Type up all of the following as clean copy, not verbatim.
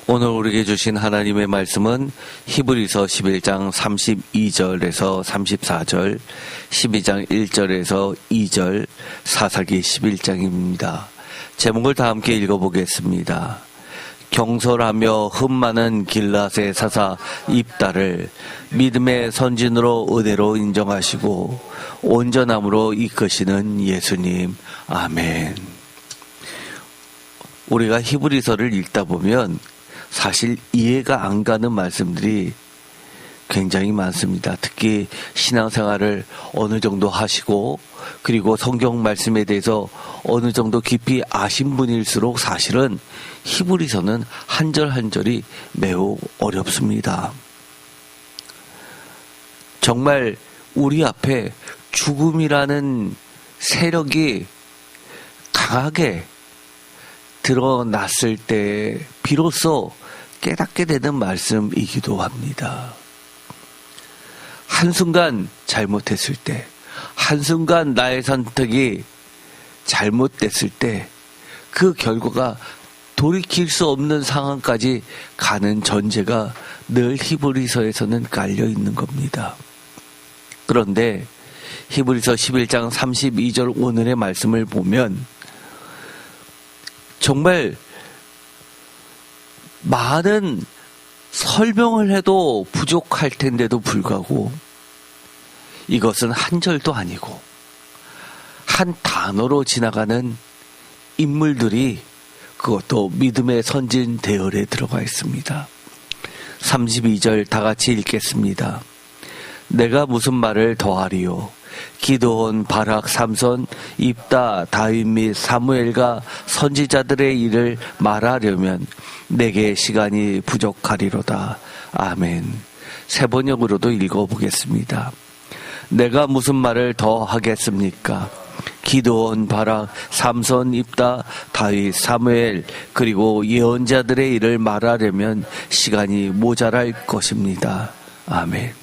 오늘 우리에게 주신 하나님의 말씀은 히브리서 11장 32절에서 34절, 12장 1절에서 2절, 사사기 11장입니다. 제목을 다 함께 읽어보겠습니다. 경솔하며 흠 많은 길앗의 사사 입다를 믿음의 선진으로 은혜로 인정하시고 온전함으로 이끄시는 예수님. 아멘. 우리가 히브리서를 읽다 보면 사실 이해가 안 가는 말씀들이 굉장히 많습니다. 특히 신앙생활을 어느 정도 하시고 그리고 성경 말씀에 대해서 어느 정도 깊이 아신 분일수록 사실은 히브리서는 한 절 한 절이 매우 어렵습니다. 정말 우리 앞에 죽음이라는 세력이 강하게 드러났을 때 비로소 깨닫게 되는 말씀이기도 합니다. 한순간 잘못했을 때, 한순간 나의 선택이 잘못됐을 때 그 결과가 돌이킬 수 없는 상황까지 가는 전제가 늘 히브리서에서는 깔려 있는 겁니다. 그런데 히브리서 11장 32절 오늘의 말씀을 보면 정말 많은 설명을 해도 부족할 텐데도 불구하고 이것은 한 절도 아니고 한 단어로 지나가는 인물들이 그것도 믿음의 선진 대열에 들어가 있습니다. 32절 다 같이 읽겠습니다. 내가 무슨 말을 더하리요? 기드온, 바락, 삼손, 입다, 다윗 및 사무엘과 선지자들의 일을 말하려면 내게 시간이 부족하리로다. 아멘. 세 번역으로도 읽어보겠습니다. 내가 무슨 말을 더 하겠습니까? 기드온, 바락, 삼손, 입다, 다윗, 사무엘 그리고 예언자들의 일을 말하려면 시간이 모자랄 것입니다. 아멘.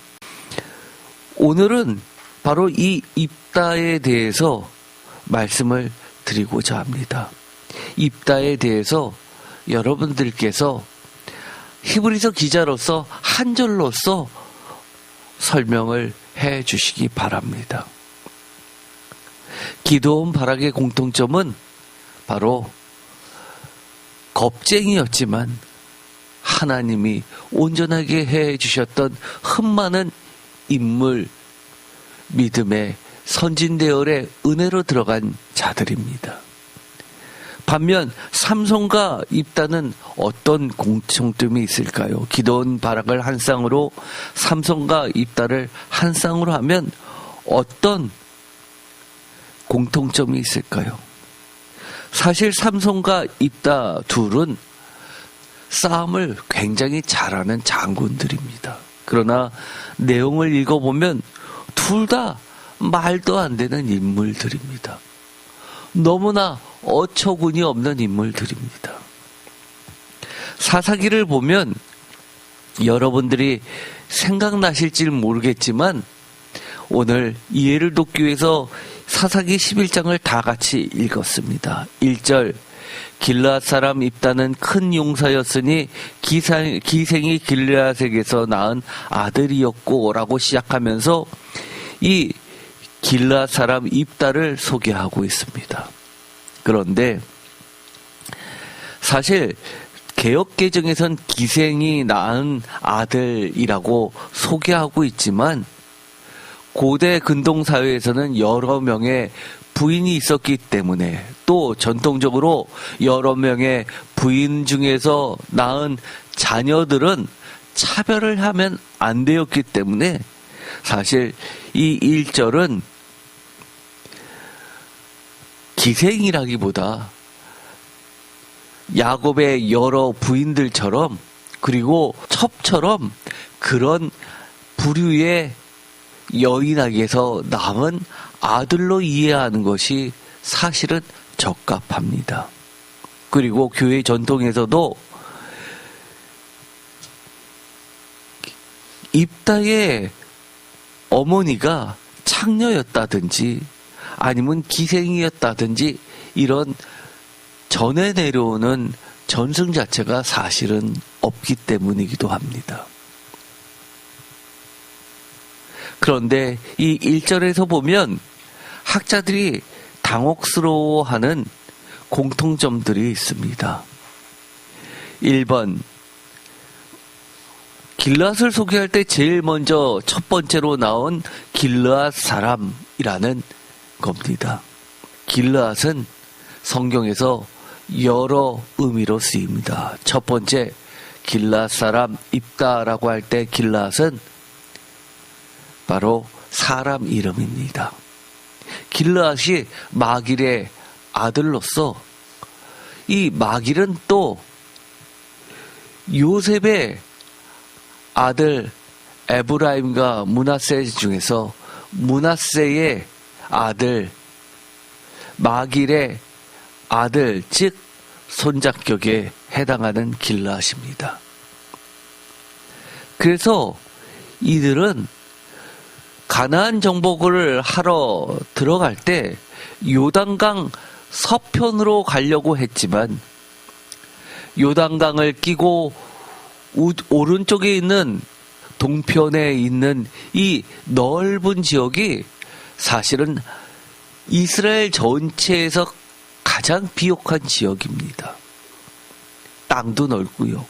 오늘은 바로 이 입다에 대해서 말씀을 드리고자 합니다. 입다에 대해서 여러분들께서 히브리서 기자로서 한 절로서 설명을 해 주시기 바랍니다. 기드온, 바락의 공통점은 바로 겁쟁이였지만 하나님이 온전하게 해 주셨던 흠 많은 인물, 믿음의 선진대열의 은혜로 들어간 자들입니다. 반면 삼손과 입다는 어떤 공통점이 있을까요? 기드온, 바락을 한 쌍으로 삼손과 입다를 한 쌍으로 하면 어떤 공통점이 있을까요? 사실 삼손과 입다 둘은 싸움을 굉장히 잘하는 장군들입니다. 그러나 내용을 읽어보면 둘 다 말도 안 되는 인물들입니다. 너무나 어처구니 없는 인물들입니다. 사사기를 보면 여러분들이 생각나실지 모르겠지만 오늘 이해를 돕기 위해서 사사기 11장을 다 같이 읽었습니다. 1절 길르앗 사람 입다는 큰 용사였으니 기생이 길르앗에게서 낳은 아들이었고 라고 시작하면서 이 길르앗 사람 입다를 소개하고 있습니다. 그런데 사실 개역개정에선 기생이 낳은 아들이라고 소개하고 있지만 고대 근동사회에서는 여러 명의 부인이 있었기 때문에 또 전통적으로 여러 명의 부인 중에서 낳은 자녀들은 차별을 하면 안 되었기 때문에 사실 이 1절은 기생이라기보다 야곱의 여러 부인들처럼 그리고 첩처럼 그런 부류의 여인에게서 낳은 아들로 이해하는 것이 사실은 적합합니다. 그리고 교회 전통에서도 입다의 어머니가 창녀였다든지 아니면 기생이었다든지 이런 전해 내려오는 전승 자체가 사실은 없기 때문이기도 합니다. 그런데 이 1절에서 보면 학자들이 당혹스러워하는 공통점들이 있습니다. 1번, 길르앗을 소개할 때 제일 먼저 첫 번째로 나온 길르앗 사람이라는 겁니다. 길르앗은 성경에서 여러 의미로 쓰입니다. 첫 번째, 길르앗 사람 입다라고 할 때 길르앗은 바로 사람 이름입니다. 길르앗이 마길의 아들로서 이 마길은 또 요셉의 아들 에브라임과 므낫세 중에서 므낫세의 아들 마길의 아들, 즉 손자격에 해당하는 길르앗입니다. 그래서 이들은 가나안 정복을 하러 들어갈 때 요단강 서편으로 가려고 했지만 요단강을 끼고 오른쪽에 있는 동편에 있는 이 넓은 지역이 사실은 이스라엘 전체에서 가장 비옥한 지역입니다. 땅도 넓고요.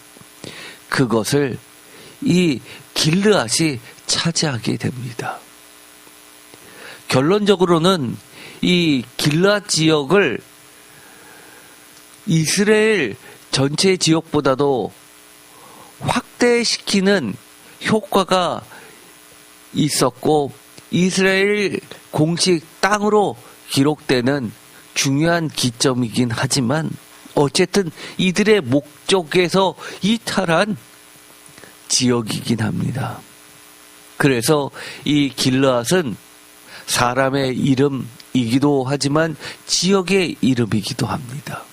그것을 이 길르앗이 차지하게 됩니다. 결론적으로는 이 길르앗 지역을 이스라엘 전체 지역보다도 확대시키는 효과가 있었고 이스라엘 공식 땅으로 기록되는 중요한 기점이긴 하지만 어쨌든 이들의 목적에서 이탈한 지역이긴 합니다. 그래서 이 길르앗은 사람의 이름이기도 하지만 지역의 이름이기도 합니다.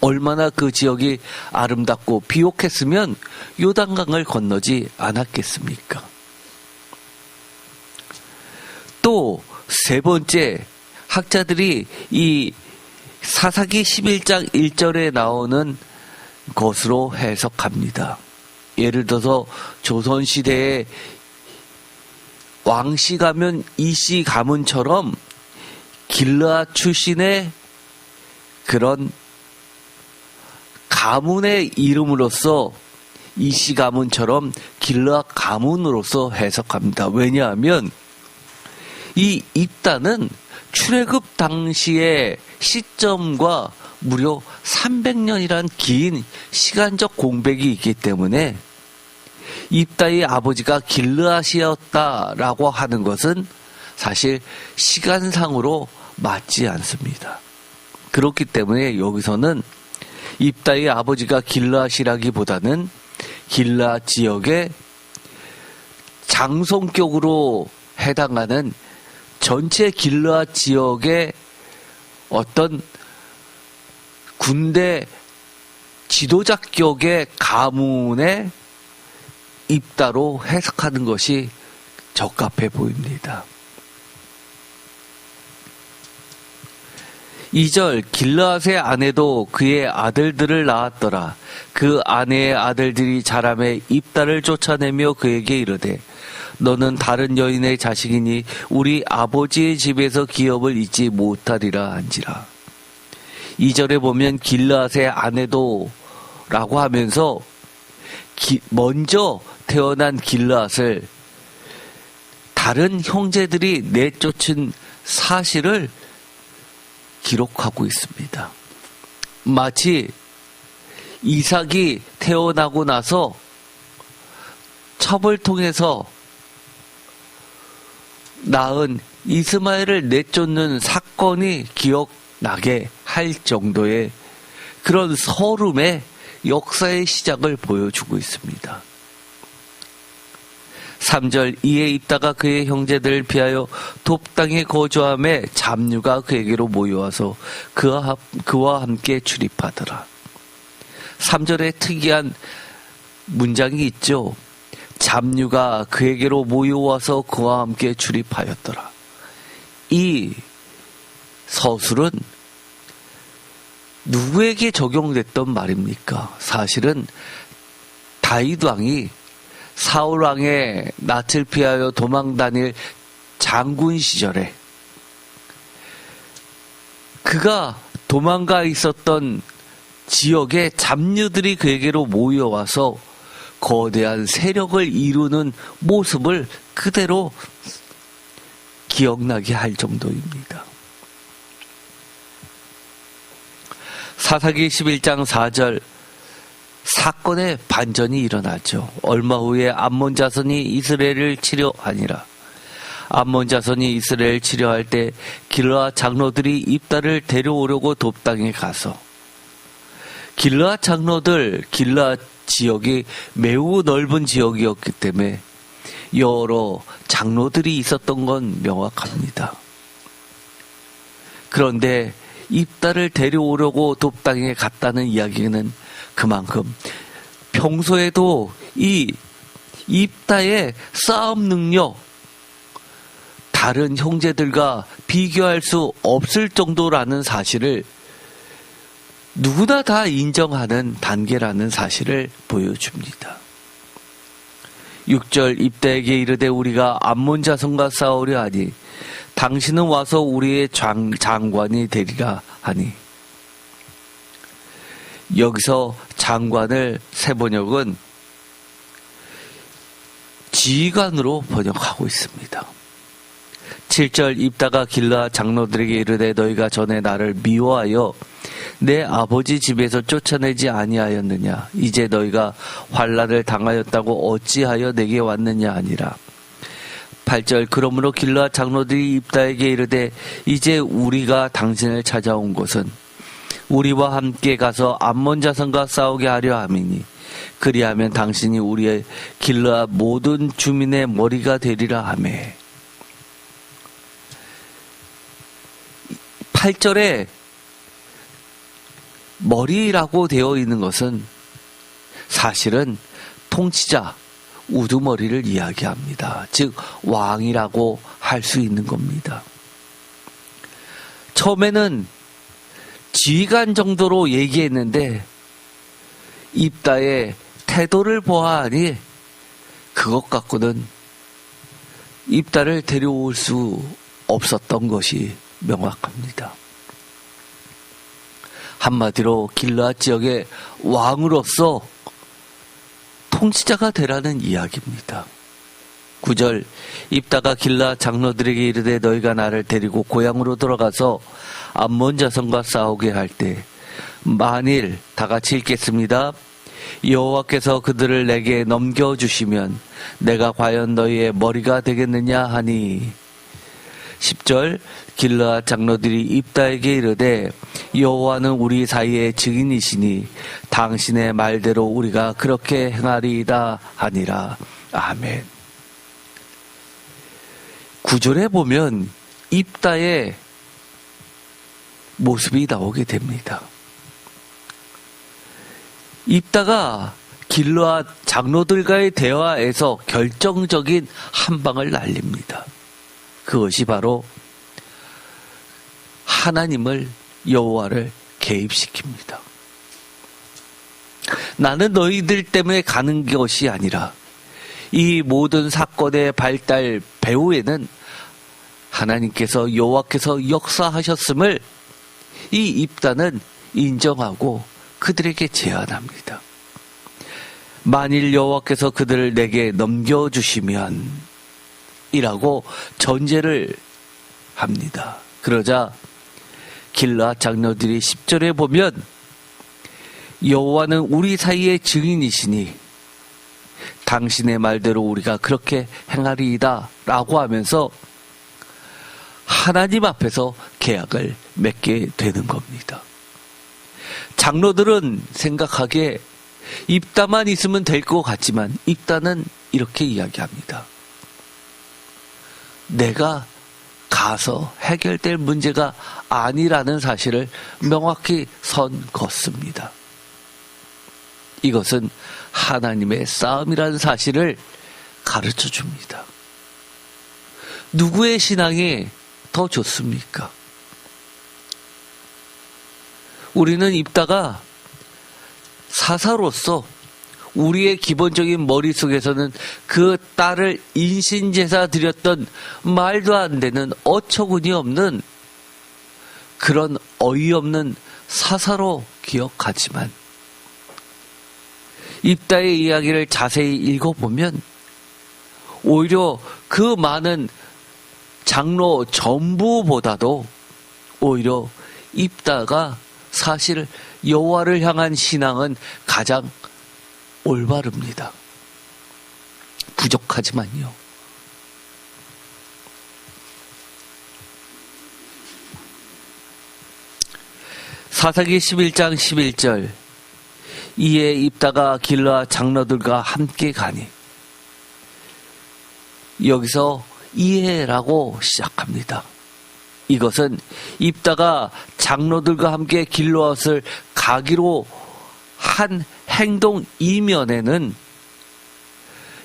얼마나 그 지역이 아름답고 비옥했으면 요단강을 건너지 않았겠습니까? 또 세 번째, 학자들이 이 사사기 11장 1절에 나오는 것으로 해석합니다. 예를 들어서 조선시대에 왕씨 가문, 이씨 가문처럼 길르앗 출신의 그런 가문의 이름으로서 이씨 가문처럼 길르앗 가문으로서 해석합니다. 왜냐하면 이 입다는 출애굽 당시의 시점과 무려 300년이란 긴 시간적 공백이 있기 때문에 입다의 아버지가 길르앗이었다라고 하는 것은 사실 시간상으로 맞지 않습니다. 그렇기 때문에 여기서는 입다의 아버지가 길르앗이라기보다는 길르앗 지역의 장성격으로 해당하는 전체 길르앗 지역의 어떤 군대 지도자격의 가문의 입다로 해석하는 것이 적합해 보입니다. 2절, 길르앗의 아내도 그의 아들들을 낳았더라. 그 아내의 아들들이 자라매 입다를 쫓아내며 그에게 이르되 너는 다른 여인의 자식이니 우리 아버지의 집에서 기업을 잊지 못하리라 한지라. 2절에 보면 길르앗의 아내도 라고 하면서 먼저 태어난 길르앗을 다른 형제들이 내쫓은 사실을 기록하고 있습니다. 마치 이삭이 태어나고 나서 첩을 통해서 낳은 이스마엘을 내쫓는 사건이 기억나게 할 정도의 그런 서름의 역사의 시작을 보여주고 있습니다. 3절, 이에 입다가 그의 형제들을 피하여 돕땅에 거주함에 잡류가 그에게로 모여와서 그와 함께 출입하더라. 3절에 특이한 문장이 있죠. 잡류가 그에게로 모여와서 그와 함께 출입하였더라. 이 서술은 누구에게 적용됐던 말입니까? 사실은 다윗 왕이 사울 왕의 낯을 피하여 도망 다닐 장군 시절에 그가 도망가 있었던 지역의 잡류들이 그에게로 모여와서 거대한 세력을 이루는 모습을 그대로 기억나게 할 정도입니다. 사사기 11장 4절 사건의 반전이 일어나죠. 얼마 후에 암몬 자손이 이스라엘을 치려하니라. 암몬 자손이 이스라엘 치려할 때 길르앗 장로들이 입다를 데려오려고 돕당에 가서 길르앗 장로들, 길르앗 지역이 매우 넓은 지역이었기 때문에 여러 장로들이 있었던 건 명확합니다. 그런데 입다를 데려오려고 돕당에 갔다는 이야기는 그만큼 평소에도 이 입다의 싸움 능력 다른 형제들과 비교할 수 없을 정도라는 사실을 누구나 다 인정하는 단계라는 사실을 보여줍니다. 6절 입다에게 이르되 우리가 암몬 자손과 싸우려 하니 당신은 와서 우리의 장관이 되리라 하니 여기서 장관을 세번역은 지휘관으로 번역하고 있습니다. 7절 입다가 길르앗 장로들에게 이르되 너희가 전에 나를 미워하여 내 아버지 집에서 쫓아내지 아니하였느냐 이제 너희가 환난을 당하였다고 어찌하여 내게 왔느냐 아니라 8절 그러므로 길르앗 장로들이 입다에게 이르되 이제 우리가 당신을 찾아온 곳은 우리와 함께 가서 암몬 자손과 싸우게 하려 함이니 그리하면 당신이 우리의 길르앗 모든 주민의 머리가 되리라 하매 8절에 머리라고 되어 있는 것은 사실은 통치자, 우두머리를 이야기합니다. 즉 왕이라고 할 수 있는 겁니다. 처음에는 지휘관 정도로 얘기했는데 입다의 태도를 보아하니 그것 갖고는 입다를 데려올 수 없었던 것이 명확합니다. 한마디로 길르앗 지역의 왕으로서 통치자가 되라는 이야기입니다. 9절 입다가 길르앗 장로들에게 이르되 너희가 나를 데리고 고향으로 돌아가서 암몬 자손과 싸우게 할 때 만일 다 같이 읽겠습니다. 여호와께서 그들을 내게 넘겨주시면 내가 과연 너희의 머리가 되겠느냐 하니 10절 길르앗 장로들이 입다에게 이르되 여호와는 우리 사이의 증인이시니 당신의 말대로 우리가 그렇게 행하리이다 하니라. 아멘. 9절에 보면 입다의 모습이 나오게 됩니다. 입다가 길르앗 장로들과의 대화에서 결정적인 한 방을 날립니다. 그것이 바로 하나님을 여호와를 개입시킵니다. 나는 너희들 때문에 가는 것이 아니라 이 모든 사건의 발달 배후에는 하나님께서 여호와께서 역사하셨음을 이 입다는 인정하고 그들에게 제안합니다. 만일 여호와께서 그들을 내게 넘겨주시면 이라고 전제를 합니다. 그러자 길르앗 장로들이 10절에 보면 여호와는 우리 사이의 증인이시니 당신의 말대로 우리가 그렇게 행하리이다 라고 하면서 하나님 앞에서 계약을 맺게 되는 겁니다. 장로들은 생각하기에 입다만 있으면 될 것 같지만 입다는 이렇게 이야기합니다. 내가 가서 해결될 문제가 아니라는 사실을 명확히 선 긋습니다. 이것은 하나님의 싸움이라는 사실을 가르쳐 줍니다. 누구의 신앙이 더 좋습니까? 우리는 입다가 사사로서 우리의 기본적인 머릿속에서는 그 딸을 인신제사 드렸던 말도 안 되는 어처구니 없는 그런 어이없는 사사로 기억하지만 입다의 이야기를 자세히 읽어보면 오히려 그 많은 장로 전부보다도 오히려 입다가 사실 여호와를 향한 신앙은 가장 올바릅니다. 부족하지만요. 사사기 11장 11절 이에 입다가 길르앗 장로들과 함께 가니 여기서 이해라고 시작합니다. 이것은 입다가 장로들과 함께 길르앗을 가기로 한 행동 이면에는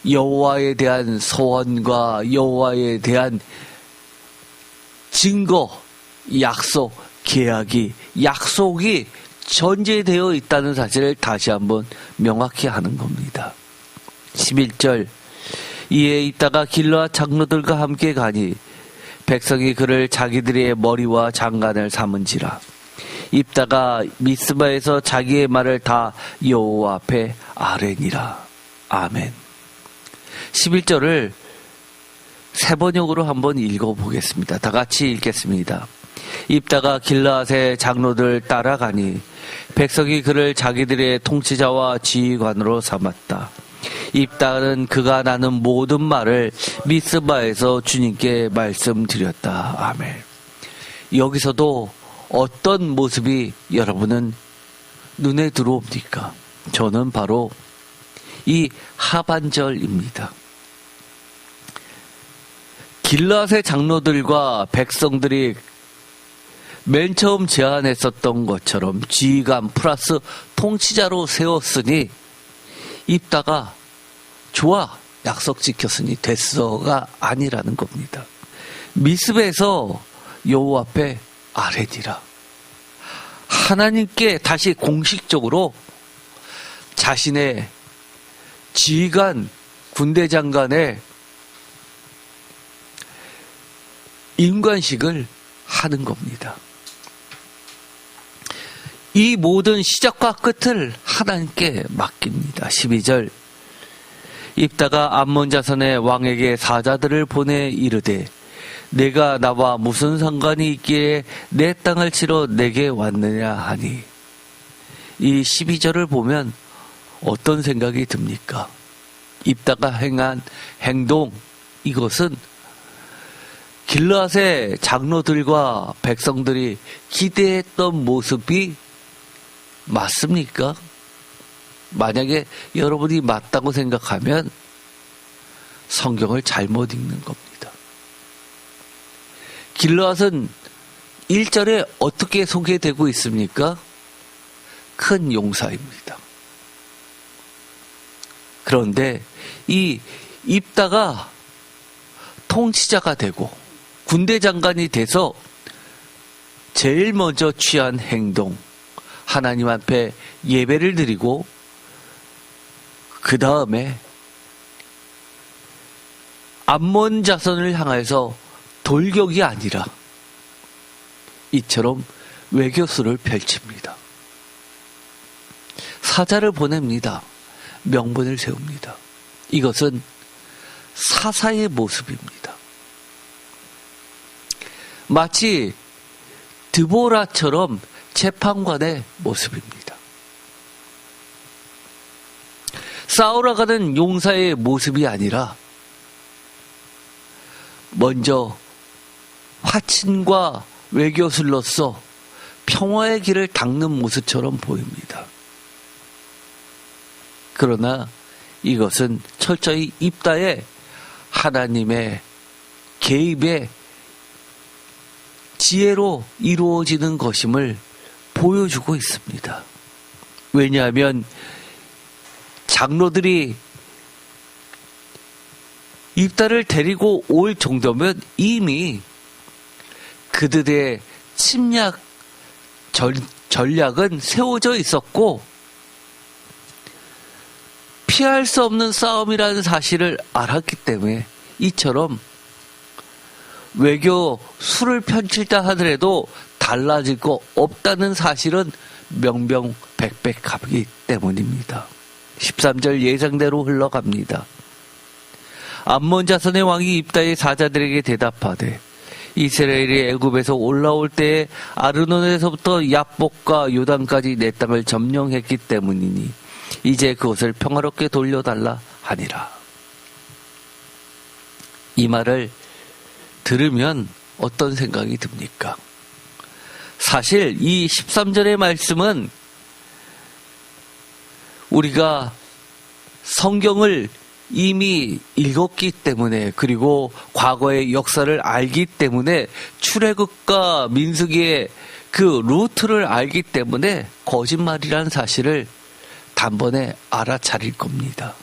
여호와에 대한 소원과 여호와에 대한 증거, 약속, 계약이 약속이 전제되어 있다는 사실을 다시 한번 명확히 하는 겁니다. 11절 이에 있다가 길르앗 장로들과 함께 가니 백성이 그를 자기들의 머리와 장관을 삼은지라 입다가 미스바에서 자기의 말을 다 여호와 앞에 아뢰니라. 아멘. 11절을 세 번역으로 한번 읽어보겠습니다. 다 같이 읽겠습니다. 입다가 길르앗의 장로들 따라가니 백성이 그를 자기들의 통치자와 지휘관으로 삼았다. 입다는 그가 나는 모든 말을 미스바에서 주님께 말씀드렸다. 아멘. 여기서도 어떤 모습이 여러분은 눈에 들어옵니까? 저는 바로 이 하반절입니다. 길르앗의 장로들과 백성들이 맨 처음 제안했었던 것처럼 지휘관 플러스 통치자로 세웠으니 입다가 좋아 약속 지켰으니 됐어가 아니라는 겁니다. 미스베에서 여호와 앞에 아뢰니라. 하나님께 다시 공식적으로 자신의 지휘관 군대 장관의 임관식을 하는 겁니다. 이 모든 시작과 끝을 하나님께 맡깁니다. 12절 입다가 암몬 자손의 왕에게 사자들을 보내 이르되 내가 나와 무슨 상관이 있기에 내 땅을 치러 내게 왔느냐 하니 이 12절을 보면 어떤 생각이 듭니까? 입다가 행한 행동 이것은 길르앗의 장로들과 백성들이 기대했던 모습이 맞습니까? 만약에 여러분이 맞다고 생각하면 성경을 잘못 읽는 겁니다. 길르앗은 1절에 어떻게 소개되고 있습니까? 큰 용사입니다. 그런데 이 입다가 통치자가 되고 군대 장관이 돼서 제일 먼저 취한 행동, 하나님 앞에 예배를 드리고 그 다음에 암몬 자손을 향해서 돌격이 아니라 이처럼 외교수를 펼칩니다. 사자를 보냅니다. 명분을 세웁니다. 이것은 사사의 모습입니다. 마치 드보라처럼 재판관의 모습입니다. 싸우러 가는 용사의 모습이 아니라 먼저 화친과 외교술로서 평화의 길을 닦는 모습처럼 보입니다. 그러나 이것은 철저히 입다의 하나님의 개입의 지혜로 이루어지는 것임을 보여주고 있습니다. 왜냐하면 장로들이 입다를 데리고 올 정도면 이미 그들의 침략 전략은 세워져 있었고 피할 수 없는 싸움이라는 사실을 알았기 때문에 이처럼 외교 수를 펼칠다 하더라도 달라질 거 없다는 사실은 명명백백하기 때문입니다. 13절 예상대로 흘러갑니다. 암몬 자손의 왕이 입다의 사자들에게 대답하되 이스라엘이 애굽에서 올라올 때에 아르논에서부터 야복과 요단까지 내 땅을 점령했기 때문이니 이제 그것을 평화롭게 돌려달라 하니라. 이 말을 들으면 어떤 생각이 듭니까? 사실 이 13절의 말씀은 우리가 성경을 이미 읽었기 때문에 그리고 과거의 역사를 알기 때문에 출애굽과 민수기의 그 루트를 알기 때문에 거짓말이라는 사실을 단번에 알아차릴 겁니다.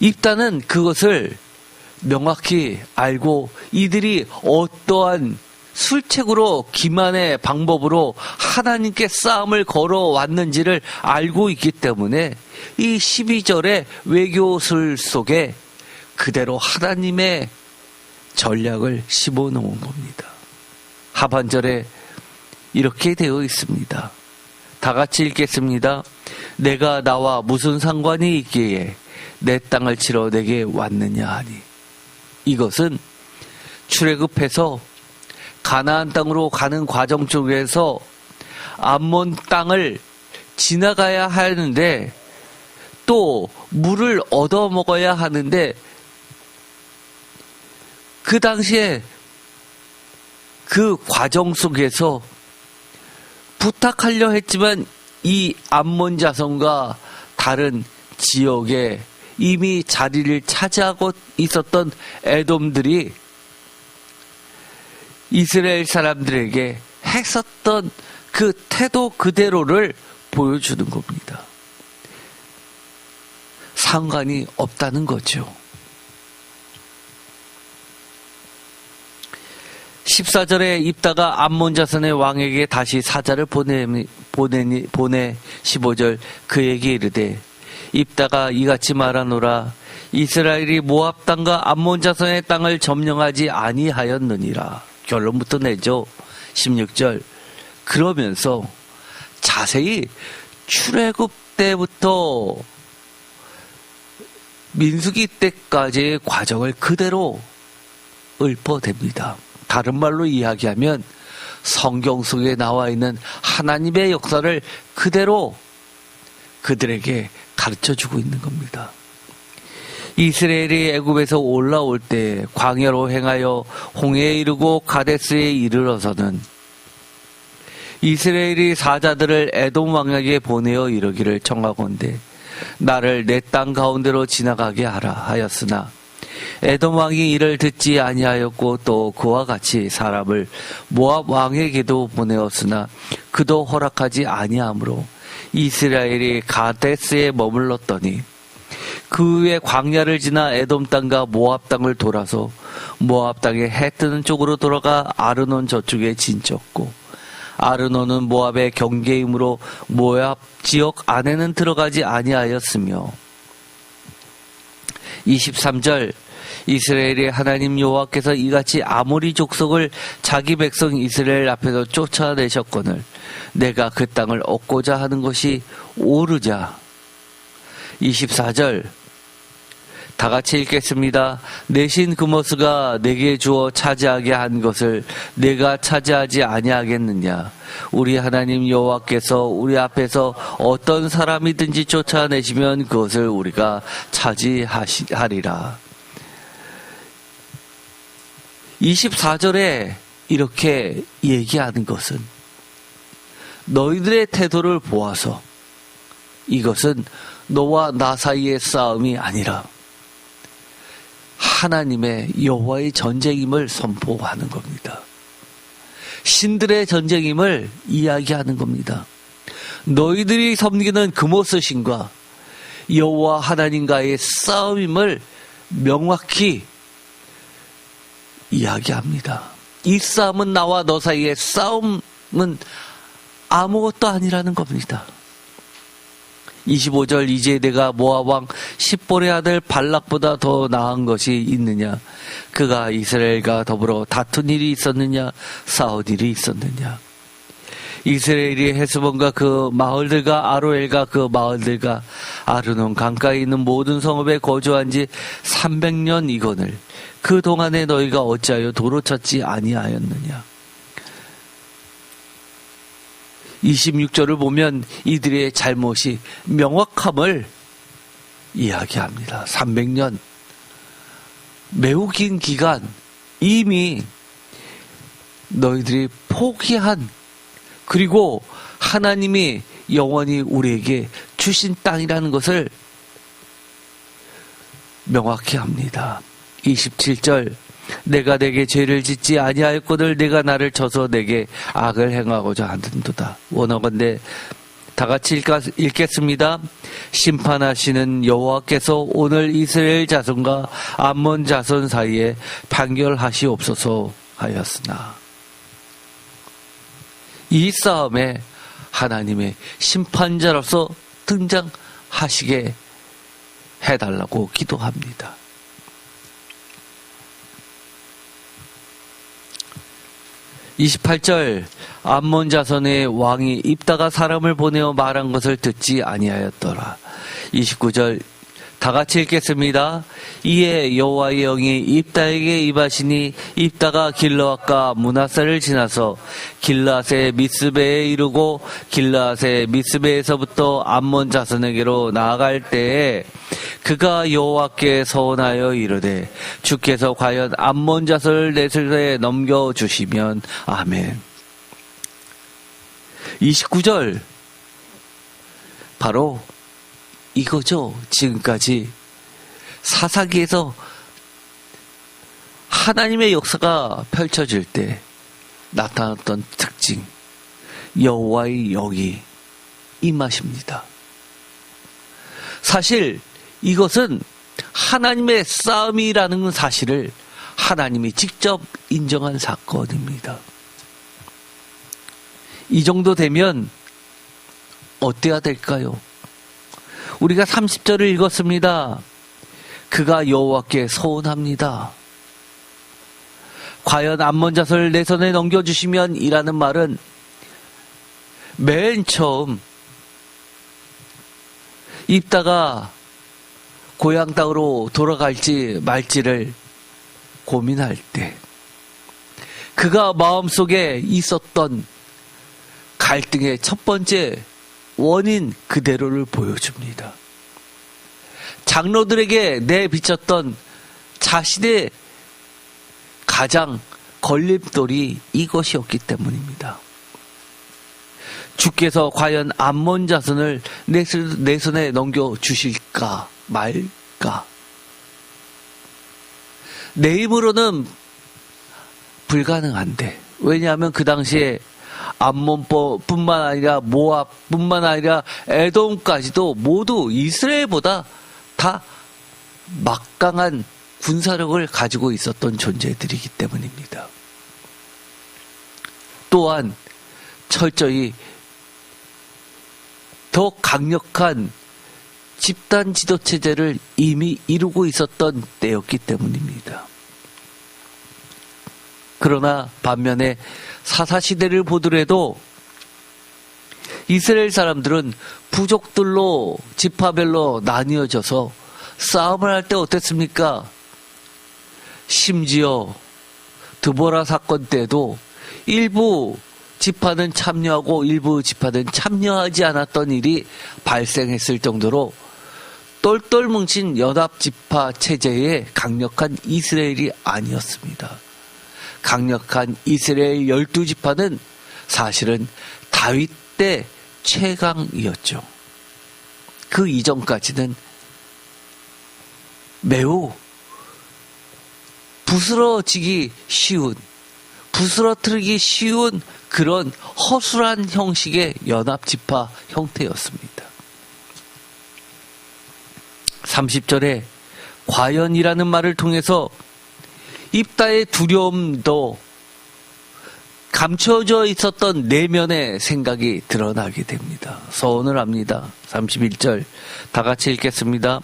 입다는 그것을 명확히 알고 이들이 어떠한 술책으로 기만의 방법으로 하나님께 싸움을 걸어왔는지를 알고 있기 때문에 이 12절의 외교술 속에 그대로 하나님의 전략을 심어놓은 겁니다. 하반절에 이렇게 되어 있습니다. 다 같이 읽겠습니다. 내가 나와 무슨 상관이 있기에 내 땅을 치러 내게 왔느냐 하니. 이것은 출애굽해서 가나안 땅으로 가는 과정 쪽에서 암몬 땅을 지나가야 하는데 또 물을 얻어먹어야 하는데 그 당시에 그 과정 속에서 부탁하려 했지만 이 암몬 자손과 다른 지역에 이미 자리를 차지하고 있었던 에돔들이 이스라엘 사람들에게 했었던 그 태도 그대로를 보여주는 겁니다. 상관이 없다는 거죠. 14절에 입다가 암몬 자손의 왕에게 다시 사자를 보내 15절 그에게 이르되 입다가 이같이 말하노라 이스라엘이 모압 땅과 암몬 자손의 땅을 점령하지 아니하였느니라. 결론부터 내죠. 16절 그러면서 자세히 출애굽 때부터 민수기 때까지의 과정을 그대로 읊어댑니다. 다른 말로 이야기하면 성경 속에 나와 있는 하나님의 역사를 그대로 그들에게 가르쳐주고 있는 겁니다. 이스라엘이 애굽에서 올라올 때 광야로 행하여 홍해에 이르고 가데스에 이르러서는 이스라엘이 사자들을 에돔 왕에게 보내어 이르기를 청하건대 나를 내 땅 가운데로 지나가게 하라 하였으나 에돔 왕이 이를 듣지 아니하였고 또 그와 같이 사람을 모압 왕에게도 보내었으나 그도 허락하지 아니하므로 이스라엘이 가데스에 머물렀더니 그 후에 광야를 지나 에돔 땅과 모압 땅을 돌아서 모압 땅의 해 뜨는 쪽으로 돌아가 아르논 저쪽에 진쳤고 아르논은 모압의 경계이므로 모압 지역 안에는 들어가지 아니하였으며 23절 이스라엘의 하나님 여호와께서 이같이 아모리 족속을 자기 백성 이스라엘 앞에서 쫓아내셨거늘 내가 그 땅을 얻고자 하는 것이 오르자. 24절 다 같이 읽겠습니다. 내신 그모스가 내게 주어 차지하게 한 것을 내가 차지하지 아니하겠느냐. 우리 하나님 여호와께서 우리 앞에서 어떤 사람이든지 쫓아내시면 그것을 우리가 차지하리라. 24절에 이렇게 얘기하는 것은 너희들의 태도를 보아서 이것은 너와 나 사이의 싸움이 아니라 하나님의 여호와의 전쟁임을 선포하는 겁니다. 신들의 전쟁임을 이야기하는 겁니다. 너희들이 섬기는 그모스 신과 여호와 하나님과의 싸움임을 명확히 이야기합니다. 이 싸움은 나와 너 사이의 싸움은 아무것도 아니라는 겁니다. 25절 이제 내가 모압 왕 십볼의 아들 발락보다 더 나은 것이 있느냐? 그가 이스라엘과 더불어 다툰 일이 있었느냐? 싸운 일이 있었느냐? 이스라엘이 헤스본과 그 마을들과 아로엘과 그 마을들과 아르논 강가에 있는 모든 성읍에 거주한 지 300년 이거늘 그 동안에 너희가 어찌하여 도로 찾지 아니하였느냐? 26절을 보면 이들의 잘못이 명확함을 이야기합니다. 300년 매우 긴 기간 이미 너희들이 포기한 그리고 하나님이 영원히 우리에게 주신 땅이라는 것을 명확히 합니다. 27절 내가 내게 죄를 짓지 아니하였거늘 내가 나를 쳐서 내게 악을 행하고자 하는도다. 원하건대 다 같이 읽겠습니다. 심판하시는 여호와께서 오늘 이스라엘 자손과 암몬 자손 사이에 판결하시옵소서 하였으나 이 싸움에 하나님의 심판자로서 등장하시게 해달라고 기도합니다. 28절 암몬 자손의 왕이 입다가 사람을 보내어 말한 것을 듣지 아니하였더라. 29절 다 같이 읽겠습니다. 이에 여호와의 영이 입다에게 임하시니 입다가 길르앗과 므낫사를 지나서 길르앗의 미스베에 이르고 길르앗의 미스베에서부터 암몬 자손에게로 나아갈 때에 그가 여호와께 서원하여 이르되 주께서 과연 암몬 자손을 내 손에 넘겨주시면 아멘. 29절 바로 이거죠. 지금까지 사사기에서 하나님의 역사가 펼쳐질 때 나타났던 특징, 여호와의 영이 임하십니다. 사실 이것은 하나님의 싸움이라는 사실을 하나님이 직접 인정한 사건입니다. 이 정도 되면 어때야 될까요? 우리가 30절을 읽었습니다. 그가 여호와께 서원합니다. 과연 암몬 자손을 내 손에 넘겨주시면 이라는 말은 맨 처음 입다가 고향 땅으로 돌아갈지 말지를 고민할 때 그가 마음속에 있었던 갈등의 첫 번째 원인 그대로를 보여줍니다. 장로들에게 내비쳤던 자신의 가장 걸림돌이 이것이었기 때문입니다. 주께서 과연 암몬 자손을 내 손에 넘겨주실까 말까? 내 힘으로는 불가능한데 왜냐하면 그 당시에 암몬뿐만 아니라 모압뿐만 아니라 에돔까지도 모두 이스라엘보다 다 막강한 군사력을 가지고 있었던 존재들이기 때문입니다. 또한 철저히 더 강력한 집단 지도 체제를 이미 이루고 있었던 때였기 때문입니다. 그러나 반면에 사사시대를 보더라도 이스라엘 사람들은 부족들로 지파별로 나뉘어져서 싸움을 할 때 어땠습니까? 심지어 드보라 사건 때도 일부 지파는 참여하고 일부 지파는 참여하지 않았던 일이 발생했을 정도로 똘똘 뭉친 연합지파 체제의 강력한 이스라엘이 아니었습니다. 강력한 이스라엘 12지파는 사실은 다윗 때 최강이었죠. 그 이전까지는 매우 부스러지기 쉬운, 부스러뜨리기 쉬운 그런 허술한 형식의 연합지파 형태였습니다. 30절에 과연이라는 말을 통해서 입다의 두려움도 감춰져 있었던 내면의 생각이 드러나게 됩니다. 서원을 합니다. 31절 다 같이 읽겠습니다.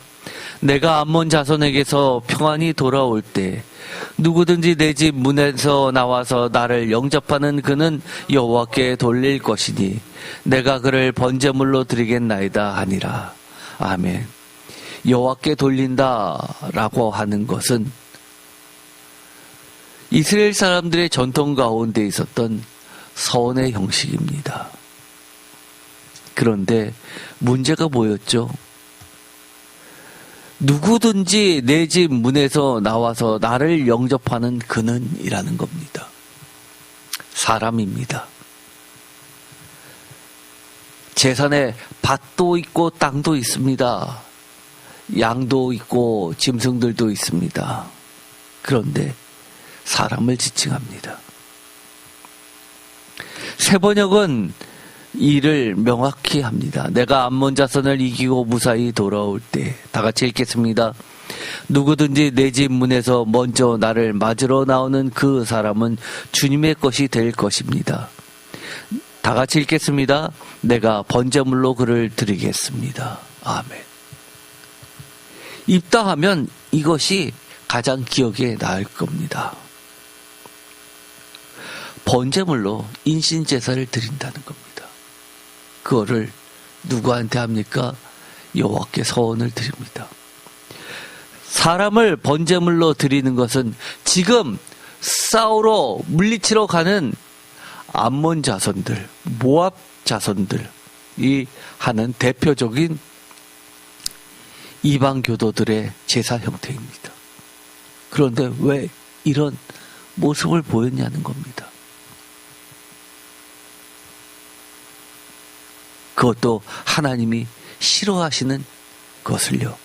내가 암몬 자손에게서 평안히 돌아올 때 누구든지 내 집 문에서 나와서 나를 영접하는 그는 여호와께 돌릴 것이니 내가 그를 번제물로 드리겠나이다 하니라. 아멘. 여호와께 돌린다라고 하는 것은 이스라엘 사람들의 전통 가운데 있었던 서원의 형식입니다. 그런데 문제가 뭐였죠? 누구든지 내 집 문에서 나와서 나를 영접하는 그는 이라는 겁니다. 사람입니다. 재산에 밭도 있고 땅도 있습니다. 양도 있고 짐승들도 있습니다. 그런데 사람을 지칭합니다. 세번역은 이를 명확히 합니다. 내가 암몬 자손을 이기고 무사히 돌아올 때 다 같이 읽겠습니다. 누구든지 내 집 문에서 먼저 나를 맞으러 나오는 그 사람은 주님의 것이 될 것입니다. 다 같이 읽겠습니다. 내가 번제물로 그를 드리겠습니다. 아멘. 입다하면 이것이 가장 기억에 나을 겁니다. 번제물로 인신제사를 드린다는 겁니다. 그거를 누구한테 합니까? 여호와께 서원을 드립니다. 사람을 번제물로 드리는 것은 지금 싸우러 물리치러 가는 암몬 자손들, 모압 자손들이 하는 대표적인 이방 교도들의 제사 형태입니다. 그런데 왜 이런 모습을 보였냐는 겁니다. 그것도 하나님이 싫어하시는 것을요.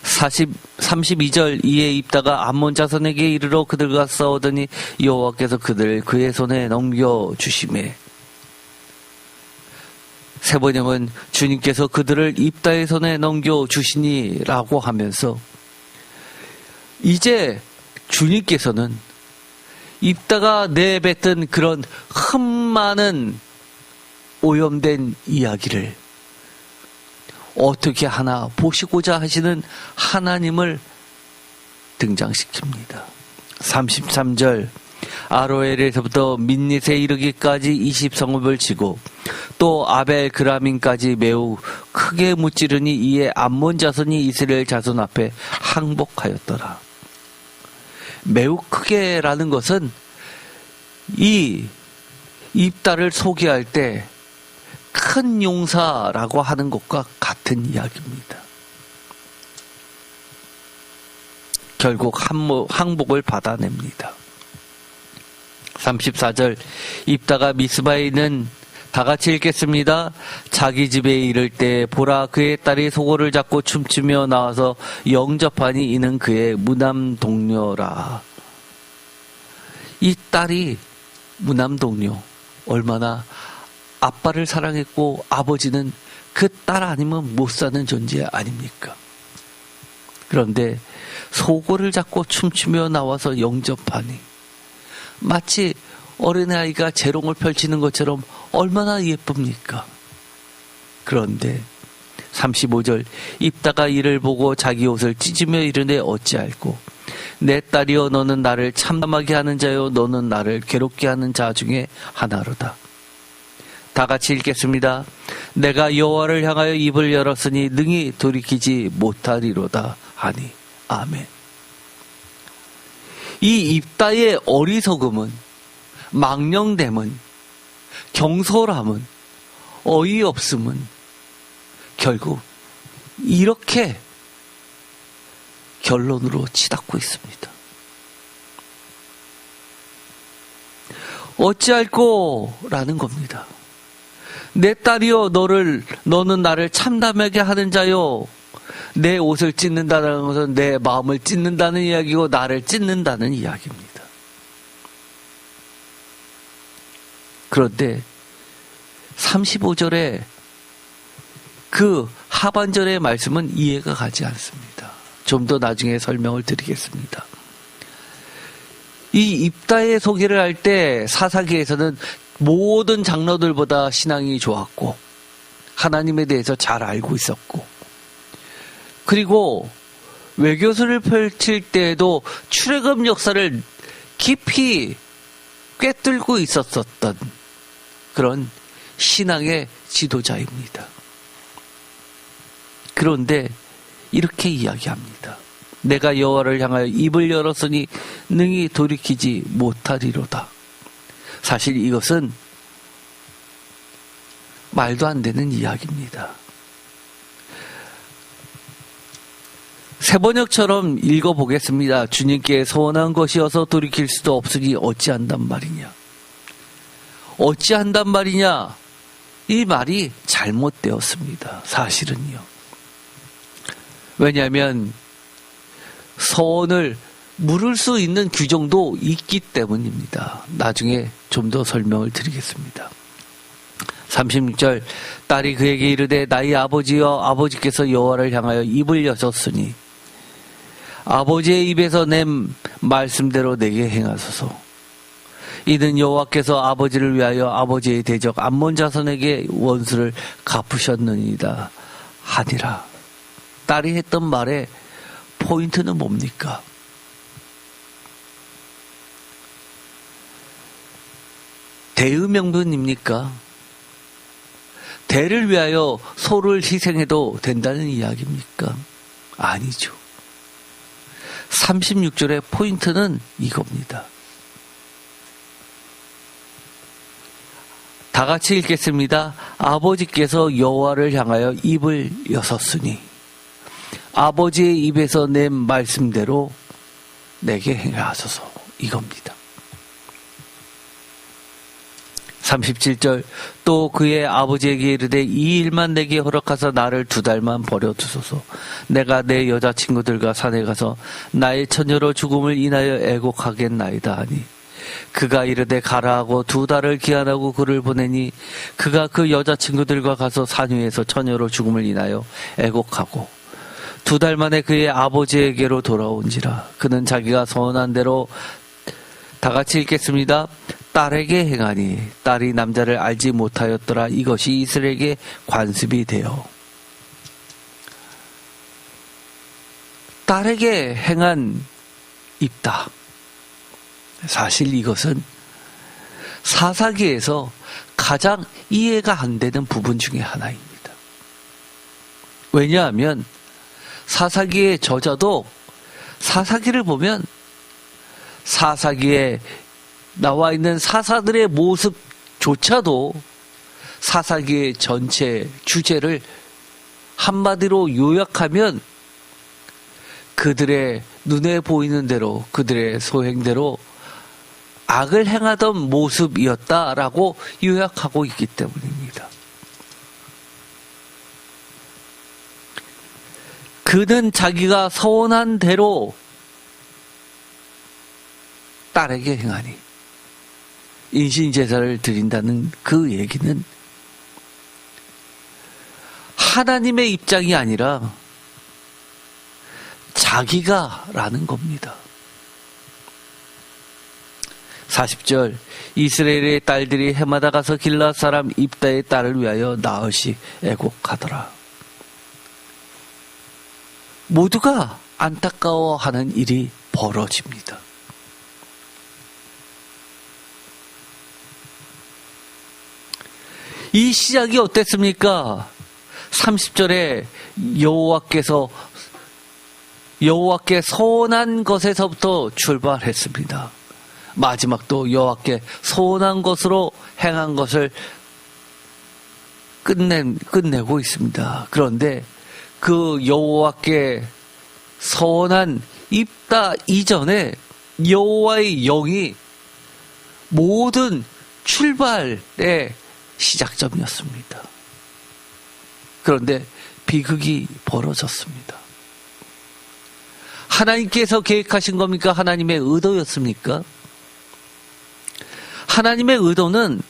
32절 이에 입다가 암몬 자손에게 이르러 그들과 싸우더니 여호와께서 그들을 그의 손에 넘겨주시매. 세번역은 주님께서 그들을 입다의 손에 넘겨주시니 라고 하면서 이제 주님께서는 입다가 내뱉은 그런 흠많은 오염된 이야기를 어떻게 하나 보시고자 하시는 하나님을 등장시킵니다. 33절 아로엘에서부터 민닛에 이르기까지 20성읍을 치고 또 아벨 그라민까지 매우 크게 무찌르니 이에 암몬 자손이 이스라엘 자손 앞에 항복하였더라. 매우 크게라는 것은 이 입다를 소개할 때 큰 용사라고 하는 것과 같은 이야기입니다. 결국 항복을 받아냅니다. 34절 입다가 미스바에 있는 다 같이 읽겠습니다. 자기 집에 이를 때 보라 그의 딸이 소고를 잡고 춤추며 나와서 영접하니 이는 그의 무남 동료라. 이 딸이 무남 동료, 얼마나 아빠를 사랑했고 아버지는 그 딸 아니면 못 사는 존재 아닙니까? 그런데 소고를 잡고 춤추며 나와서 영접하니 마치 어린아이가 재롱을 펼치는 것처럼 얼마나 예쁩니까? 그런데 35절 입다가 이를 보고 자기 옷을 찢으며 이르되 어찌할꼬 내 딸이여 너는 나를 참담하게 하는 자요 너는 나를 괴롭게 하는 자 중에 하나로다. 다 같이 읽겠습니다. 내가 여호와를 향하여 입을 열었으니 능히 돌이키지 못하리로다 하니. 아멘. 이 입다의 어리석음은, 망령됨은, 경솔함은, 어이없음은 결국 이렇게 결론으로 치닫고 있습니다. 어찌할꼬 라는 겁니다. 내 딸이여 너는 나를 참담하게 하는 자요. 내 옷을 찢는다는 것은 내 마음을 찢는다는 이야기고 나를 찢는다는 이야기입니다. 그런데 35절에 그 하반절의 말씀은 이해가 가지 않습니다. 좀 더 나중에 설명을 드리겠습니다. 이 입다의 소개를 할 때 사사기에서는 모든 장로들보다 신앙이 좋았고 하나님에 대해서 잘 알고 있었고, 그리고 외교수를 펼칠 때에도 출애굽 역사를 깊이 꿰뚫고 있었던 그런 신앙의 지도자입니다. 그런데 이렇게 이야기합니다. 내가 여호와를 향하여 입을 열었으니 능히 돌이키지 못하리로다. 사실 이것은 말도 안 되는 이야기입니다. 세번역처럼 읽어보겠습니다. 주님께 소원한 것이어서 돌이킬 수도 없으니 어찌한단 말이냐. 어찌한단 말이냐. 이 말이 잘못되었습니다. 사실은요. 왜냐하면 소원을 물을 수 있는 규정도 있기 때문입니다. 나중에 좀 더 설명을 드리겠습니다. 36절, 딸이 그에게 이르되 나의 아버지여, 아버지께서 여호와를 향하여 입을 여셨으니 아버지의 입에서 낸 말씀대로 내게 행하소서. 이는 여호와께서 아버지를 위하여 아버지의 대적 암몬 자손에게 원수를 갚으셨느니이다 하니라. 딸이 했던 말의 포인트는 뭡니까? 대의 명분입니까? 대를 위하여 소를 희생해도 된다는 이야기입니까? 아니죠. 36절의 포인트는 이겁니다. 다 같이 읽겠습니다. 아버지께서 여호와를 향하여 입을 여섰으니 아버지의 입에서 낸 말씀대로 내게 행하소서. 이겁니다. 37절, 또 그의 아버지에게 이르되 이 일만 내게 허락하사 나를 2달만 버려두소서. 내가 내 여자친구들과 산에 가서 나의 처녀로 죽음을 인하여 애곡하겠나이다 하니 그가 이르되 가라 하고 2달을 기한하고 그를 보내니 그가 그 여자친구들과 가서 산 위에서 처녀로 죽음을 인하여 애곡하고 2달 만에 그의 아버지에게로 돌아온지라. 그는 자기가 소원한 대로, 다 같이 읽겠습니다. 딸에게 행하니 딸이 남자를 알지 못하였더라. 이것이 이스라엘에게 관습이 되어. 딸에게 행한 입다. 사실 이것은 사사기에서 가장 이해가 안 되는 부분 중에 하나입니다. 왜냐하면 사사기의 저자도 사사기를 보면 사사기에 나와 있는 사사들의 모습조차도 사사기의 전체 주제를 한마디로 요약하면 그들의 눈에 보이는 대로, 그들의 소행대로 악을 행하던 모습이었다라고 요약하고 있기 때문입니다. 그는 자기가 서원한 대로 딸에게 행하니 인신제사를 드린다는 그 얘기는 하나님의 입장이 아니라 자기가라는 겁니다. 40절, 이스라엘의 딸들이 해마다 가서 길앗 사람 입다의 딸을 위하여 나흘씩 애곡하더라. 모두가 안타까워하는 일이 벌어집니다. 이 시작이 어땠습니까? 30절에 여호와께 소원한 것에서부터 출발했습니다. 마지막도 여호와께 소원한 것으로 행한 것을 끝내고 있습니다. 그런데 그 여호와께 소원한 입다 이전에 여호와의 영이 모든 출발의 시작점이었습니다. 그런데 비극이 벌어졌습니다. 하나님께서 계획하신 겁니까? 하나님의 의도였습니까? 하나님의 의도는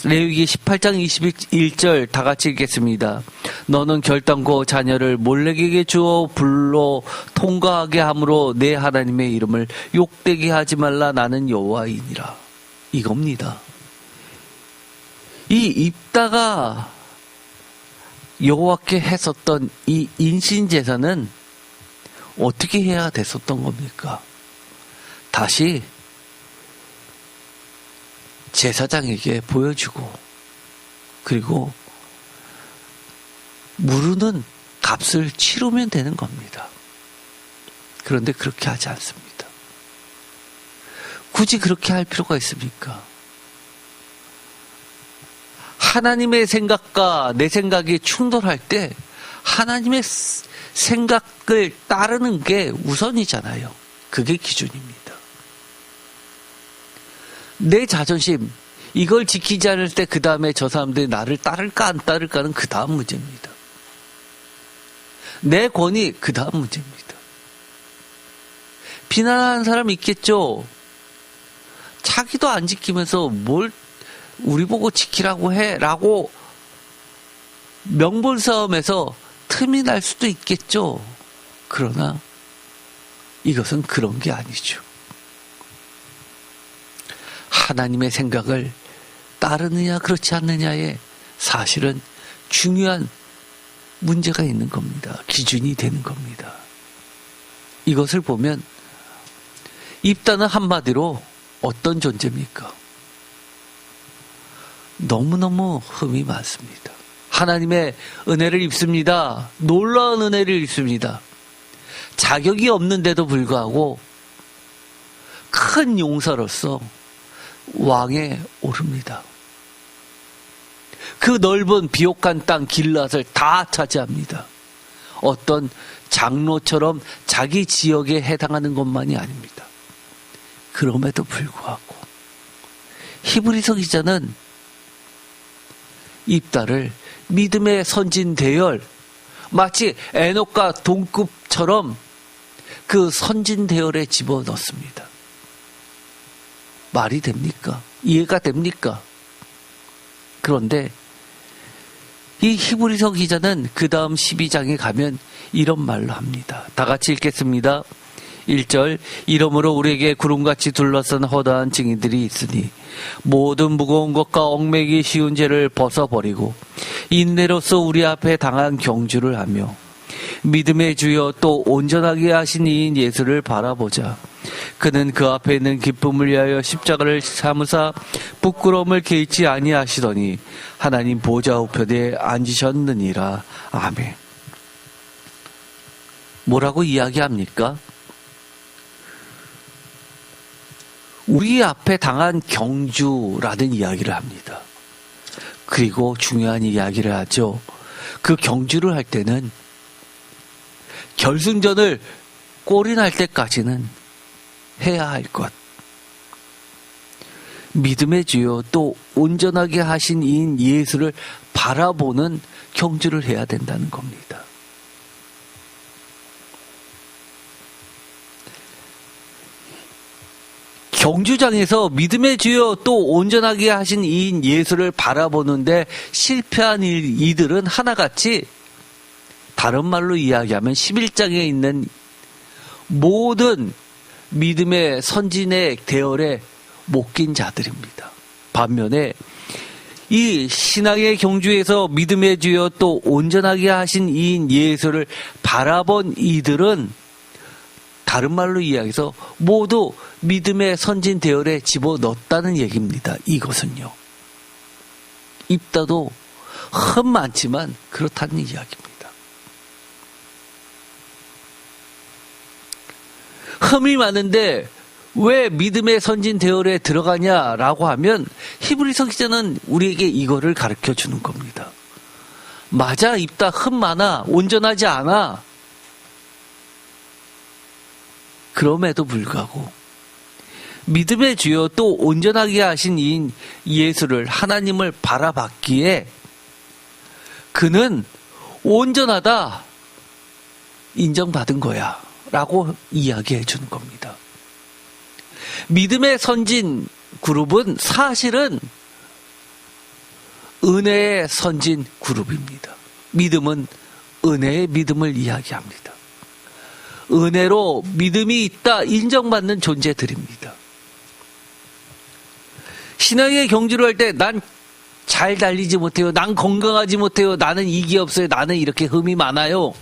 레위기 18장 21절 다 같이 읽겠습니다. 너는 결단코 자녀를 몰렉에게 주어 불로 통과하게 함으로 내 하나님의 이름을 욕되게 하지 말라. 나는 여호와이니라. 이겁니다. 이 입다가 여호와께 했었던 이 인신제사는 어떻게 해야 됐었던 겁니까? 다시 제사장에게 보여주고, 그리고 무르는 값을 치르면 되는 겁니다. 그런데 그렇게 하지 않습니다. 굳이 그렇게 할 필요가 있습니까? 하나님의 생각과 내 생각이 충돌할 때 하나님의 생각을 따르는 게 우선이잖아요. 그게 기준입니다. 내 자존심, 이걸 지키지 않을 때 그 다음에 저 사람들이 나를 따를까 안 따를까는 그 다음 문제입니다. 내 권위, 그 다음 문제입니다. 비난하는 사람 있겠죠. 자기도 안 지키면서 뭘 우리 보고 지키라고 해 라고 명분싸움에서 틈이 날 수도 있겠죠. 그러나 이것은 그런 게 아니죠. 하나님의 생각을 따르느냐 그렇지 않느냐에 사실은 중요한 문제가 있는 겁니다. 기준이 되는 겁니다. 이것을 보면 입다는 한마디로 어떤 존재입니까? 너무너무 흠이 많습니다. 하나님의 은혜를 입습니다. 놀라운 은혜를 입습니다. 자격이 없는데도 불구하고 큰 용사로서 왕에 오릅니다. 그 넓은 비옥한 땅 길앗을 다 차지합니다. 어떤 장로처럼 자기 지역에 해당하는 것만이 아닙니다. 그럼에도 불구하고 히브리서 기자는 입다를 믿음의 선진 대열, 마치 에녹과 동급처럼 그 선진 대열에 집어넣습니다. 말이 됩니까? 이해가 됩니까? 그런데 이 히브리서 기자는 그 다음 12장에 가면 이런 말로 합니다. 다 같이 읽겠습니다. 1절, 이러므로 우리에게 구름같이 둘러싼 허다한 증인들이 있으니 모든 무거운 것과 얽매기 쉬운 죄를 벗어버리고 인내로서 우리 앞에 당한 경주를 하며 믿음의 주여 또 온전하게 하신 이인 예수를 바라보자. 그는 그 앞에 있는 기쁨을 위하여 십자가를 참으사 부끄러움을 개의치 아니하시더니 하나님 보좌 우편에 앉으셨느니라. 아멘. 뭐라고 이야기합니까? 우리 앞에 당한 경주라는 이야기를 합니다. 그리고 중요한 이야기를 하죠. 그 경주를 할 때는 결승전을 골인할 때까지는 해야 할 것. 믿음의 주요 또 온전하게 하신 이인 예수를 바라보는 경주를 해야 된다는 겁니다. 경주장에서 믿음의 주요 또 온전하게 하신 이인 예수를 바라보는데 실패한 이들은 하나같이, 다른 말로 이야기하면 11장에 있는 모든 믿음의 선진의 대열에 못 낀 자들입니다. 반면에 이 신앙의 경주에서 믿음의 주여 또 온전하게 하신 이인 예수를 바라본 이들은 다른 말로 이야기해서 모두 믿음의 선진 대열에 집어넣었다는 얘기입니다. 이것은요. 입다도 흠 많지만 그렇다는 이야기입니다. 흠이 많은데 왜 믿음의 선진 대열에 들어가냐라고 하면 히브리서 기자는 우리에게 이거를 가르쳐 주는 겁니다. 맞아, 입다 흠 많아, 온전하지 않아. 그럼에도 불구하고 믿음의 주여 또 온전하게 하신 이인 예수를, 하나님을 바라봤기에 그는 온전하다 인정받은 거야 라고 이야기해 주는 겁니다. 믿음의 선진 그룹은 사실은 은혜의 선진 그룹입니다. 믿음은 은혜의 믿음을 이야기합니다. 은혜로 믿음이 있다 인정받는 존재들입니다. 신앙의 경주를 할 때 난 잘 달리지 못해요. 난 건강하지 못해요. 나는 이기 없어요. 나는 이렇게 흠이 많아요.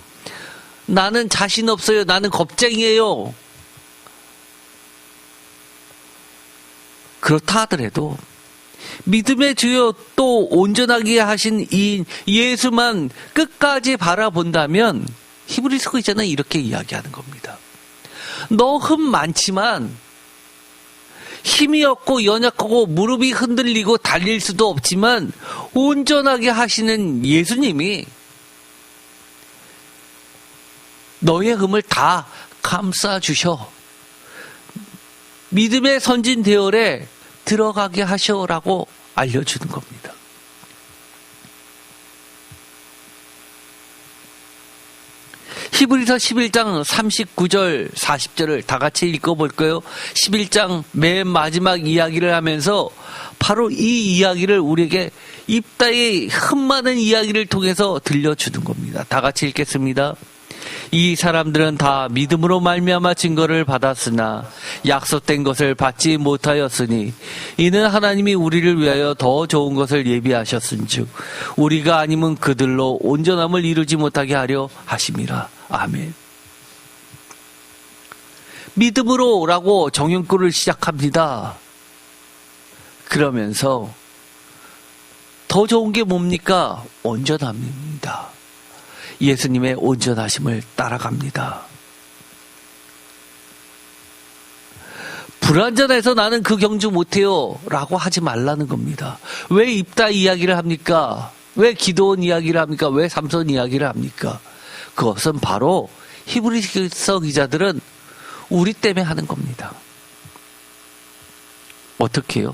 나는 자신 없어요. 나는 겁쟁이에요. 그렇다 하더라도 믿음의 주요 또 온전하게 하신 이 예수만 끝까지 바라본다면 히브리서 기자는 이렇게 이야기하는 겁니다. 너 흠 많지만 힘이 없고 연약하고 무릎이 흔들리고 달릴 수도 없지만 온전하게 하시는 예수님이 너의 흠을 다 감싸주셔. 믿음의 선진 대열에 들어가게 하셔라고 알려주는 겁니다. 히브리서 11장 39절 40절을 다 같이 읽어볼까요? 11장 맨 마지막 이야기를 하면서 바로 이 이야기를 우리에게 입다의 흠 많은 이야기를 통해서 들려주는 겁니다. 다 같이 읽겠습니다. 이 사람들은 다 믿음으로 말미암아 증거를 받았으나 약속된 것을 받지 못하였으니 이는 하나님이 우리를 위하여 더 좋은 것을 예비하셨은즉 우리가 아니면 그들로 온전함을 이루지 못하게 하려 하심이라. 아멘. 믿음으로라고 정연구를 시작합니다. 그러면서 더 좋은 게 뭡니까? 온전함입니다. 예수님의 온전하심을 따라갑니다. 불완전해서 나는 그 경주 못해요 라고 하지 말라는 겁니다. 왜 입다 이야기를 합니까? 왜 기도원 이야기를 합니까? 왜 삼손 이야기를 합니까? 그것은 바로 히브리서 기자들은 우리 때문에 하는 겁니다. 어떻게 해요?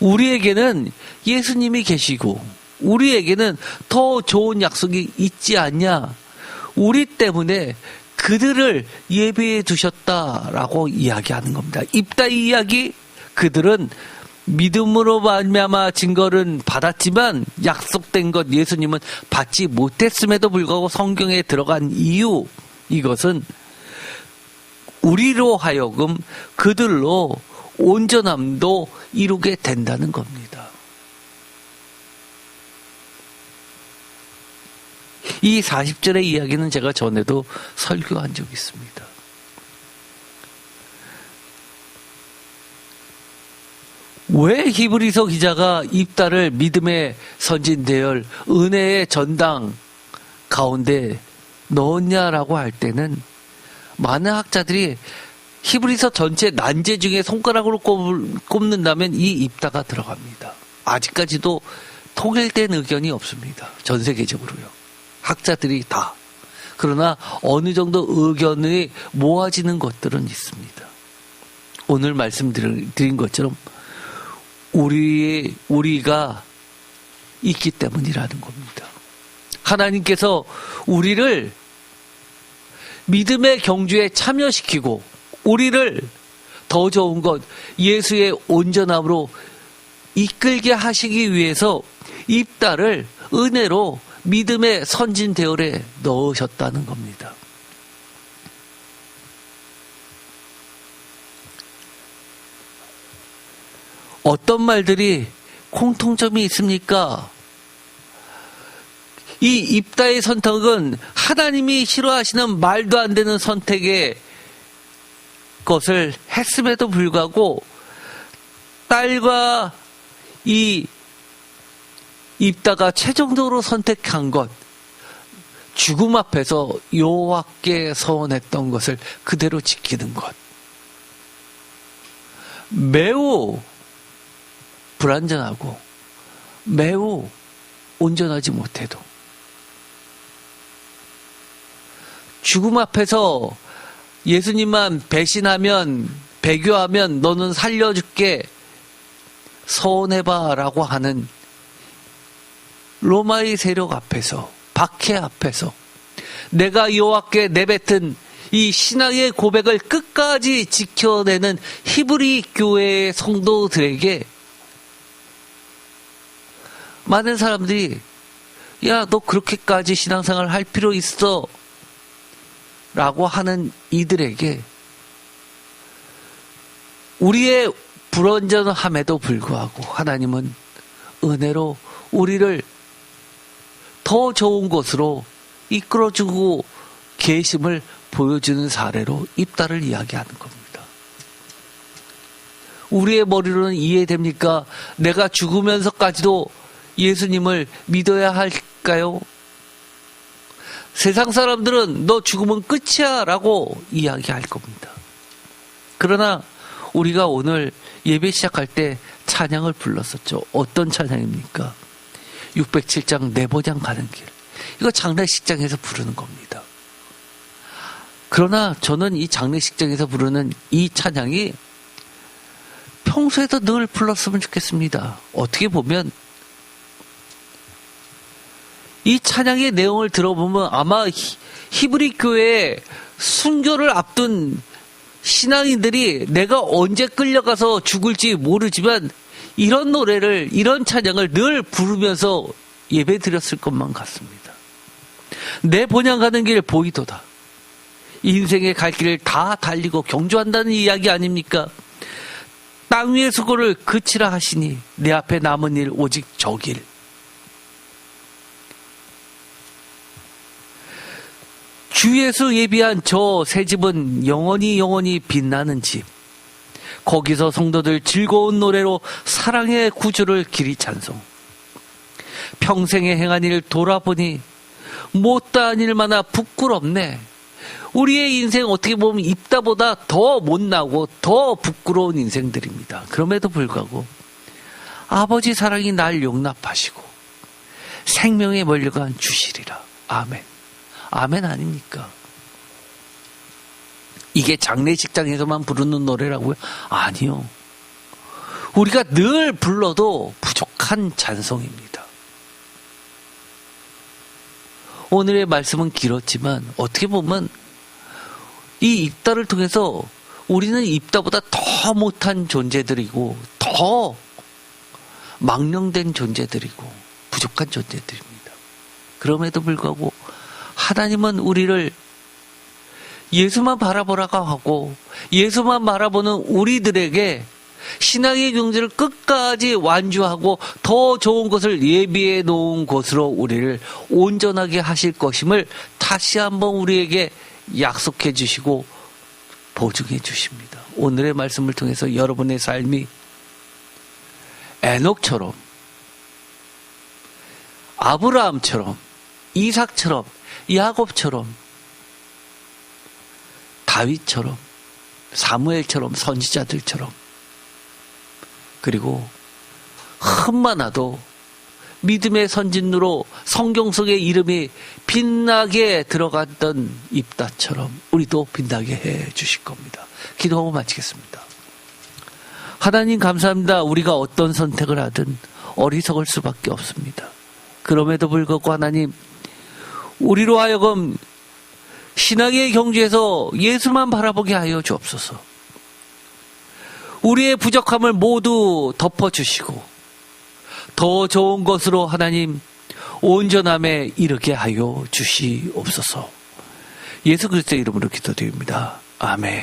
우리에게는 예수님이 계시고 우리에게는 더 좋은 약속이 있지 않냐? 우리 때문에 그들을 예비해 두셨다라고 이야기하는 겁니다. 입다 이야기, 그들은 믿음으로 말미암아 증거를 받았지만 약속된 것 예수님은 받지 못했음에도 불구하고 성경에 들어간 이유, 이것은 우리로 하여금 그들로 온전함도 이루게 된다는 겁니다. 이 40절의 이야기는 제가 전에도 설교한 적이 있습니다. 왜 히브리서 기자가 입다를 믿음의 선진 대열, 은혜의 전당 가운데 넣었냐라고 할 때는 많은 학자들이 히브리서 전체 난제 중에 손가락으로 꼽는다면 이 입다가 들어갑니다. 아직까지도 통일된 의견이 없습니다. 전 세계적으로요. 학자들이 다. 그러나 어느 정도 의견이 모아지는 것들은 있습니다. 오늘 말씀드린 것처럼 우리가 있기 때문이라는 겁니다. 하나님께서 우리를 믿음의 경주에 참여시키고 우리를 더 좋은 것 예수의 온전함으로 이끌게 하시기 위해서 입다를 은혜로 믿음의 선진 대열에 넣으셨다는 겁니다. 어떤 말들이 공통점이 있습니까? 이 입다의 선택은 하나님이 싫어하시는 말도 안 되는 선택의 것을 했음에도 불구하고 딸과 이 입다가 최종적으로 선택한 것, 죽음 앞에서 여호와께 서원했던 것을 그대로 지키는 것. 매우 불완전하고 매우 온전하지 못해도 죽음 앞에서 예수님만 배신하면, 배교하면 너는 살려줄게, 서원해봐 라고 하는 로마의 세력 앞에서, 박해 앞에서 내가 여호와께 내뱉은 이 신앙의 고백을 끝까지 지켜내는 히브리 교회의 성도들에게 많은 사람들이 야, 너 그렇게까지 신앙생활 할 필요 있어? 라고 하는 이들에게 우리의 불완전함에도 불구하고 하나님은 은혜로 우리를 더 좋은 곳으로 이끌어주고 계심을 보여주는 사례로 입다를 이야기하는 겁니다. 우리의 머리로는 이해됩니까? 내가 죽으면서까지도 예수님을 믿어야 할까요? 세상 사람들은 너 죽으면 끝이야 라고 이야기할 겁니다. 그러나 우리가 오늘 예배 시작할 때 찬양을 불렀었죠. 어떤 찬양입니까? 607장 내보장 가는 길. 이거 장례식장에서 부르는 겁니다. 그러나 저는 이 장례식장에서 부르는 이 찬양이 평소에도 늘 불렀으면 좋겠습니다. 어떻게 보면 이 찬양의 내용을 들어보면 아마 히브리 교회의 순교를 앞둔 신앙인들이 내가 언제 끌려가서 죽을지 모르지만 이런 노래를, 이런 찬양을 늘 부르면서 예배 드렸을 것만 같습니다. 내 본향 가는 길 보이도다. 인생의 갈 길을 다 달리고 경주한다는 이야기 아닙니까? 땅 위의 수고를 그치라 하시니 내 앞에 남은 일 오직 저 길. 주 예수 예비한 저 새 집은 영원히 빛나는 집. 거기서 성도들 즐거운 노래로 사랑의 구주를 길이 찬송. 평생에 행한 일 돌아보니 못다한 일마나 부끄럽네. 우리의 인생 어떻게 보면 입다보다 더 못나고 더 부끄러운 인생들입니다. 그럼에도 불구하고 아버지 사랑이 날 용납하시고 생명에 멀려간 주시리라. 아멘. 아멘 아닙니까? 이게 장례식장에서만 부르는 노래라고요? 아니요. 우리가 늘 불러도 부족한 찬송입니다. 오늘의 말씀은 길었지만 어떻게 보면 이 입다를 통해서 우리는 입다보다 더 못한 존재들이고 더 망령된 존재들이고 부족한 존재들입니다. 그럼에도 불구하고 하나님은 우리를 예수만 바라보라고 하고 예수만 바라보는 우리들에게 신앙의 경지를 끝까지 완주하고 더 좋은 것을 예비해 놓은 곳으로 우리를 온전하게 하실 것임을 다시 한번 우리에게 약속해 주시고 보증해 주십니다. 오늘의 말씀을 통해서 여러분의 삶이 에녹처럼, 아브라함처럼, 이삭처럼, 야곱처럼, 다윗처럼, 사무엘처럼, 선지자들처럼, 그리고 흠마나도 믿음의 선진으로 성경 속의 이름이 빛나게 들어갔던 입다처럼 우리도 빛나게 해 주실 겁니다. 기도하고 마치겠습니다. 하나님 감사합니다. 우리가 어떤 선택을 하든 어리석을 수밖에 없습니다. 그럼에도 불구하고 하나님, 우리로 하여금 신앙의 경주에서 예수만 바라보게 하여 주옵소서. 우리의 부족함을 모두 덮어주시고 더 좋은 것으로 하나님 온전함에 이르게 하여 주시옵소서. 예수 그리스도의 이름으로 기도드립니다. 아멘.